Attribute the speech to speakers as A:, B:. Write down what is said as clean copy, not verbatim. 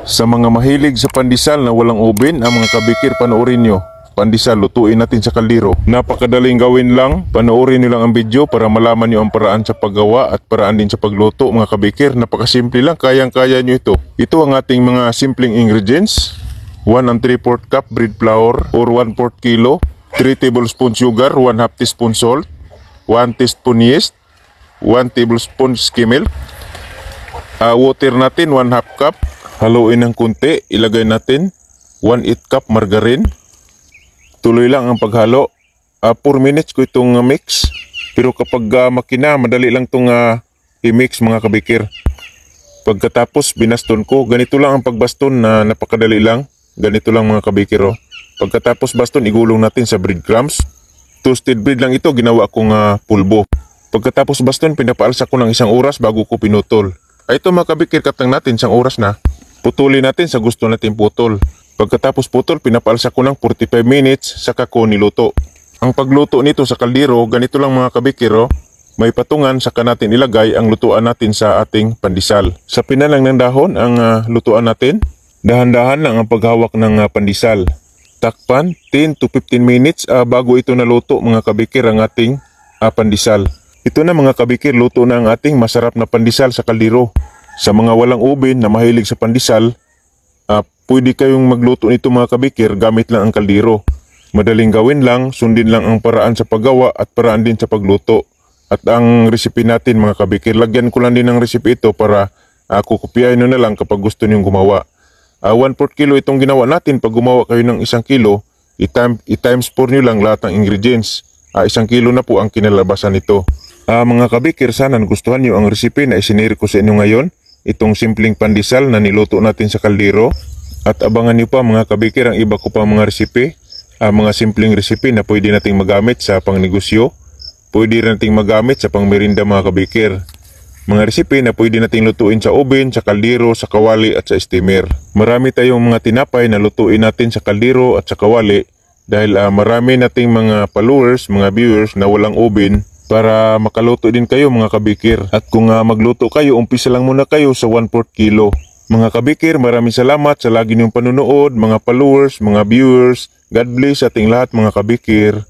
A: Sa mga mahilig sa pandesal na walang oven, ang mga kabikir, panoorin nyo. Pandesal, lutuin natin sa kaldero. Napakadaling gawin lang. Panoorin nyo lang ang video para malaman nyo ang paraan sa paggawa at paraan din sa pagluto mga kabikir. Napakasimple lang, kayang-kaya nyo ito. Ito ang ating mga simpleng ingredients. 1 3/4 cup bread flour or 1/4 kilo. 3 tablespoon sugar, 1/2 teaspoon salt, 1 teaspoon yeast, 1 tablespoon skim milk. Water natin 1/2 cup. Haluin ng kunti, ilagay natin 1/8 cup margarine. Tuloy lang ang paghalo. 4 minutes ko itong mix. Pero kapag makina, madali lang itong i-mix mga kabikir. Pagkatapos binaston ko, ganito lang ang pagbaston na napakadali lang. Ganito lang mga kabikir. Pagkatapos baston, igulong natin sa breadcrumbs. Toasted bread lang ito, ginawa kong pulbo. Pagkatapos baston, pinapaalsa ko ng 1 oras bago ko pinutol. Ito mga kabikir, katang natin 1 oras na. Putulin natin sa gusto natin putol. Pagkatapos putol, pinapaalsa ko ng 45 minutes saka ko niluto. Ang pagluto nito sa kaldero, ganito lang mga kabikir. May patungan saka natin ilagay ang lutuan natin sa ating pandesal. Sa pinalang ng dahon ang lutuan natin. Dahan-dahan lang ang paghawak ng pandesal. Takpan 10 to 15 minutes bago ito naluto mga kabikir ang ating pandesal. Ito na mga kabikir, luto na ang ating masarap na pandesal sa kaldero. Sa mga walang oven na mahilig sa pandesal, pwede kayong magluto nito mga kabikir gamit lang ang kaldero. Madaling gawin lang, sundin lang ang paraan sa paggawa at paraan din sa pagluto. At ang recipe natin mga kabikir, lagyan ko lang din ng recipe ito para kukopyahin nyo na lang kapag gusto nyo gumawa. 1/4 kilo itong ginawa natin. Pag gumawa kayo ng 1 kilo, i-times 4 nyo lang lahat ng ingredients. 1 kilo na po ang kinalabasan nito. Mga kabikir, sana nagustuhan nyo ang recipe na isinare ko sa inyo ngayon. Itong simpleng pandesal na niluto natin sa kaldero. At abangan nyo pa mga kabikir ang iba ko pa mga recipe. Mga simpleng recipe na pwede nating magamit sa pangnegosyo. Pwede rin nating magamit sa pangmerinda mga kabikir. Mga recipe na pwede nating lutuin sa oven, sa kaldero, sa kawali at sa steamer. Marami tayong mga tinapay na lutuin natin sa kaldero at sa kawali. Dahil marami nating mga followers, mga viewers na walang oven. Para makaluto din kayo mga kabikir. At kung magluto kayo, umpisa lang muna kayo sa 1/4 kilo. Mga kabikir, maraming salamat sa lagi niyong panunood, mga followers, mga viewers. God bless ating lahat mga kabikir.